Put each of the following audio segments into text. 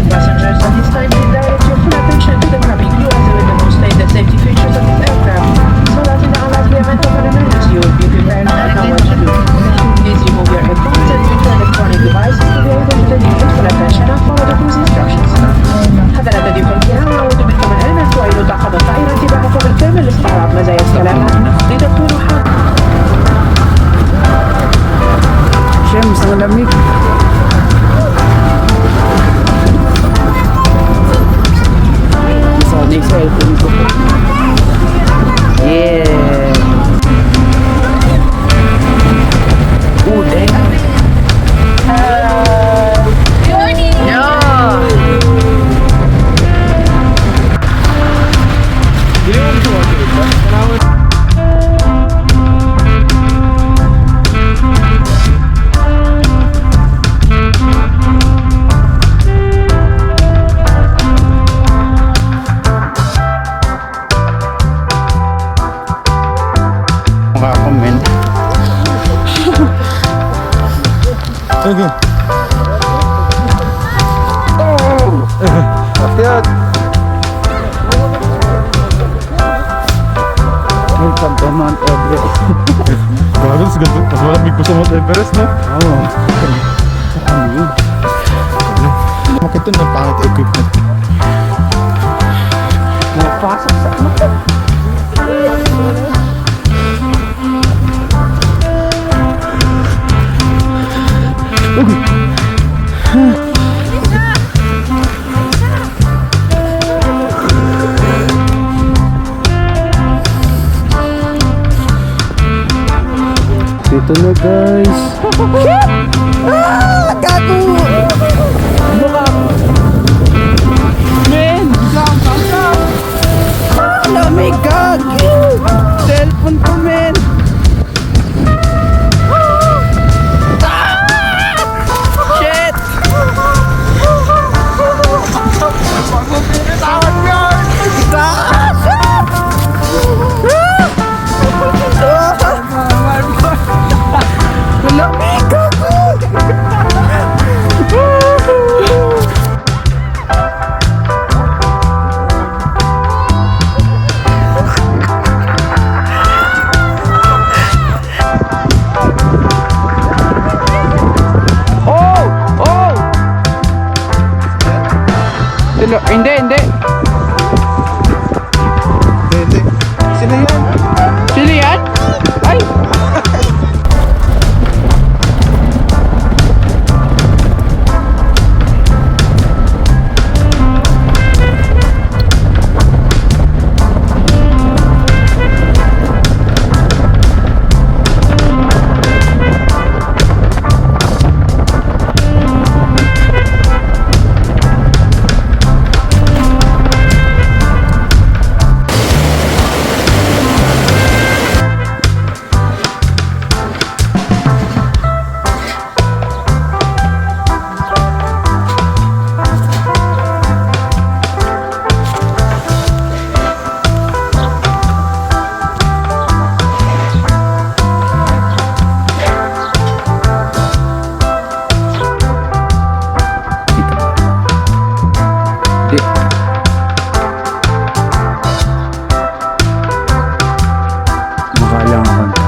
Passengers at this time, please direct your full attention to the cabin crew as they will demonstrate the safety features of this aircraft, so that in the unlikely event of an emergency, you will be prepared and know what to do. Please remove your headphones and mute your electronic devices to be able to dedicate full attention and follow the crew's instructions. هذا لا تدرك الكلام نعود منكم العلم فوائد تعقد الطائرة انتباهكم الكامل لاستعراض مزايا السلامة لتكونوا Siyempre, sa malamig. So, next cellphone ko. Yeah. Oh, damn. Good morning. Yeah. Comment. Okay. Akyat. Welcome to Mount Everest. Grabe, mas ganito. Mas malamig pa sa Mount Everest, no? Oo. Ano yun? Makita na pangit equipment. Napasok sa ano? Ito na guys. Ah! Gago! Mukha ko. Men! Ah! Lamig gagi! Cellphone ko men! Shit! Lamig gagi! Hindi, hindi. Hindi. Sino yan? Sino yan? Ay! Makalang ako na.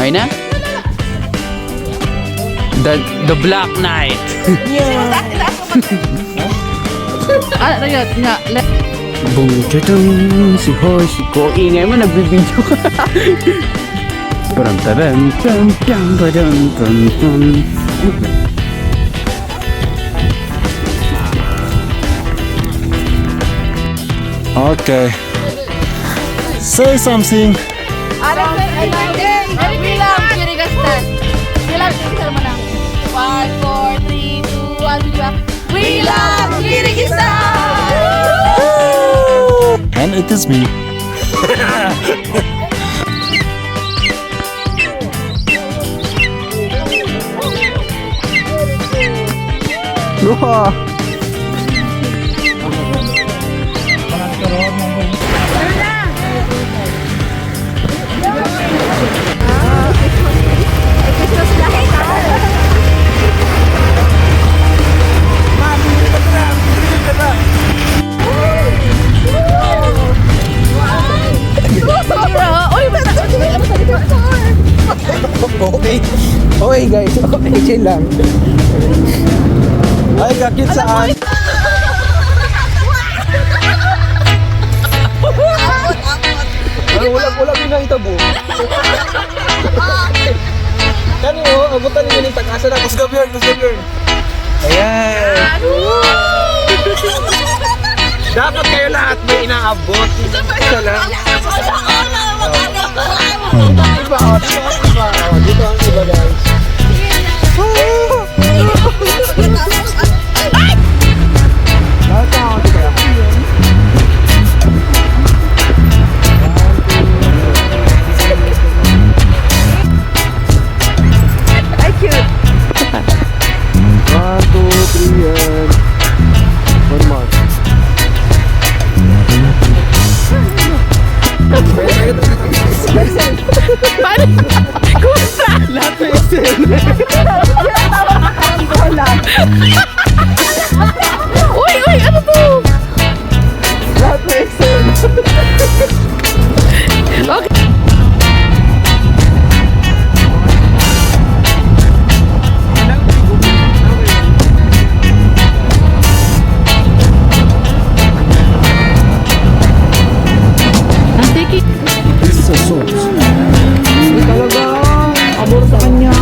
Okay na? The Black Knight. Yeah. Ano yun? Nga, Boom, chadong, si Hoy, si Ko. Ingay mo, nagbibideo ka. Parang taram, tam, tam, padam, tam, tam. Okay. Say something. Bilang kiri gastan. Bilang kiri mo na. 1, 4, 3, 2, 1, diba? Bilang kiri gastan. And it is me. Luha. Okay. Okay guys, okay, chill lang. Ay, kakit saan? Ay, wala pinang itabo. Kani abutan niyo ng takasa na. Kusgab yun. Ayan. Dapat kayo lahat may inaabot. Isa lang. Iba. Dito ang iba guys. Ay, cute. 1, 2, 3 and 1 month. Lahat may excel. Uy, ano to? Lahat may excel. Okay. I'm taking This is a sauce. Talaga, abor sa kanya.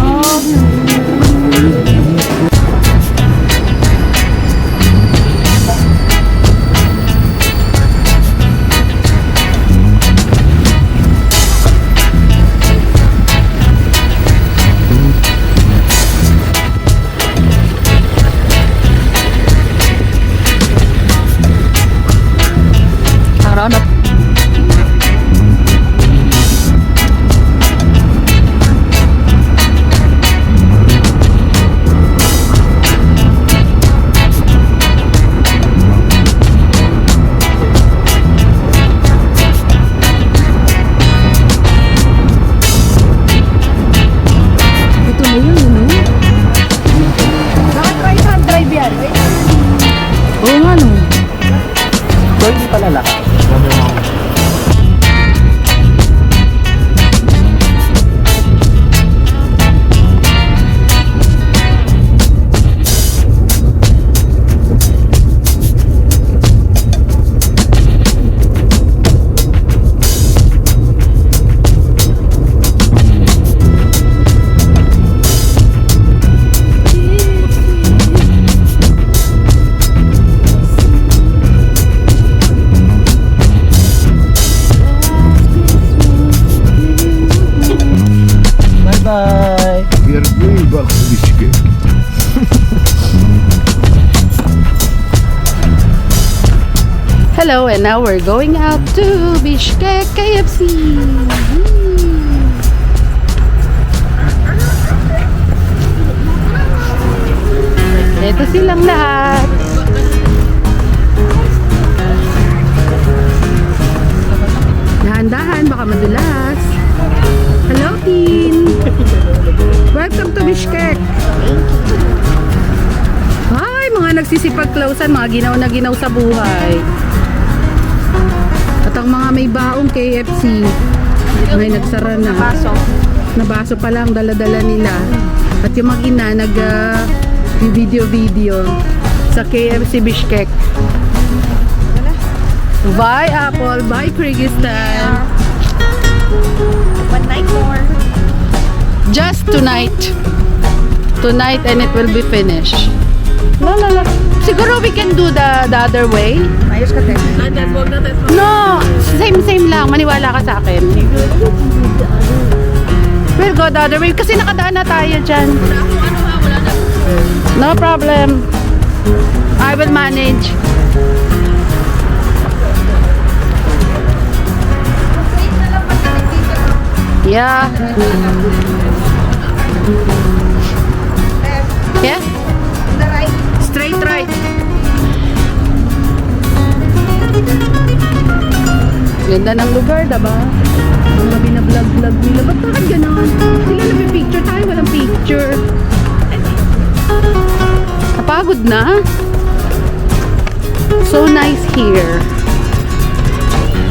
araw na. Ito na yun, ano? Nakatry hand drive yan. Oo nga, no. So, hindi pala lahat. Bye-bye. We are going back to Bishkek. Hello, and now we're going out to Bishkek KFC. Ito silang lahat. Dahan-dahan, baka madulas. Hello, team. Welcome to Bishkek. Hi, mga nagsisipag-closean, mga ginaw na ginaw sa buhay. At ang mga may baong KFC, may nagsara na. Nabaso pa lang, dala-dala nila. At yung mga ina, video sa KFC Bishkek. Bye, Apple. Bye, Kyrgyzstan. One night more. Just tonight. Tonight and it will be finished. La la la. Siguro we can do the other way. Ayos ka, Tess. No, same lang. Maniwala ka sa akin. We'll go the other way kasi nakadaan na tayo dyan. No problem. I will manage. Yeah. Yeah? The right. Straight right. Ganda ng lugar, diba? Ang mga binablog-vlog nila. Ba't bakit ganon? Sila nabipicture tayo, walang picture. Napagod na. So nice here.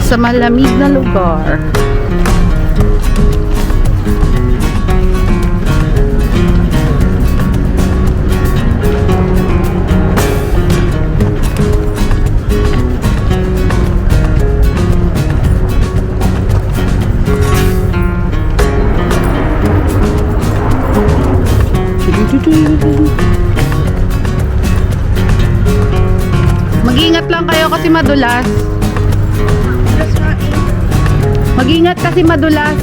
Sa malamig na lugar. Mag-ingat lang kayo kasi madulas. Mag-ingat kasi madulas.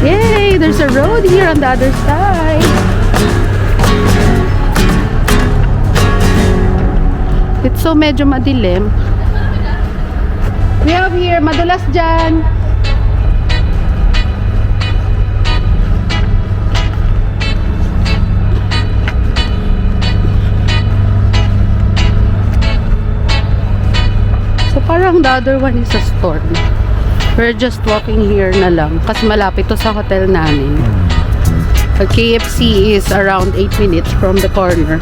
Yay! There's a road here on the other side. It's so medyo madilim. We have here, madulas dyan. So parang the other one is a storm. We're just walking here na lang kasi malapit to sa hotel namin. The KFC is around 8 minutes from the corner.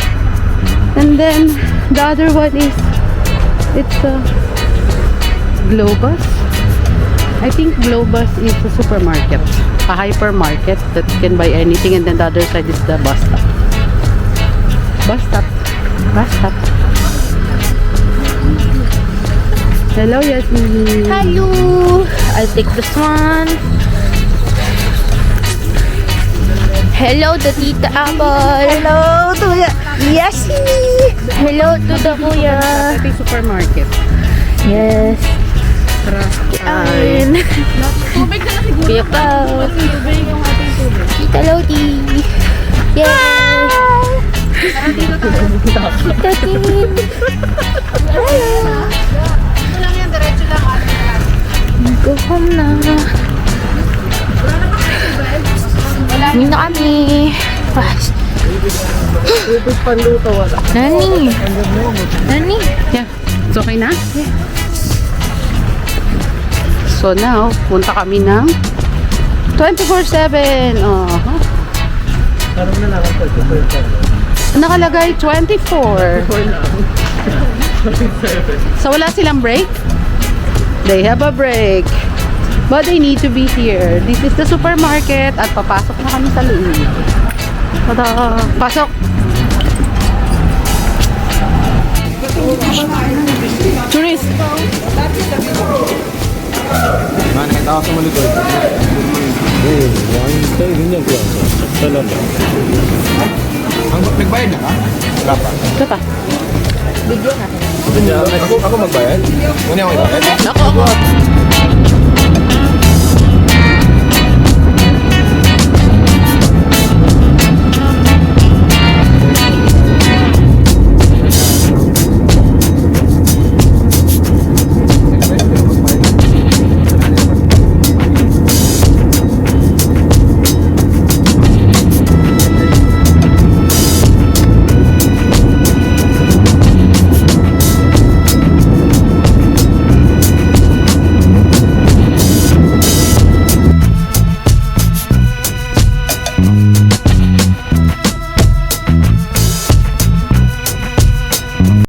And then the other one is it's a Globus. I think Globus is a supermarket, a hypermarket that you can buy anything, and then the other side is the bus stop. Bus stop. Bus stop. Hello, Yasmin. Hello. I'll take this one. Hello to Tita Apple. Hello to Yasi. Hello to the Kuya. Ito yung supermarket. Yes. Kain. Kuya Pao. Tita Lodi. Yay. Tita Tin. Hello. Go home na. Hindi na kami. Nani? Nani? Yeah. It's okay na? Yeah. So now, punta kami ng 24/7. Nakalagay 24. So wala silang break? They have a break. But they need to be here. This is the supermarket at papasok na kami sa loob. Tada! Pasok! Tourist! Nakita ako sa malikod. Tayo ganyan ko. Talaga. Nagbayad na ka? Wala pa. Ito pa. Video na. Ako magbayad? Muna ako magbayad? Ako!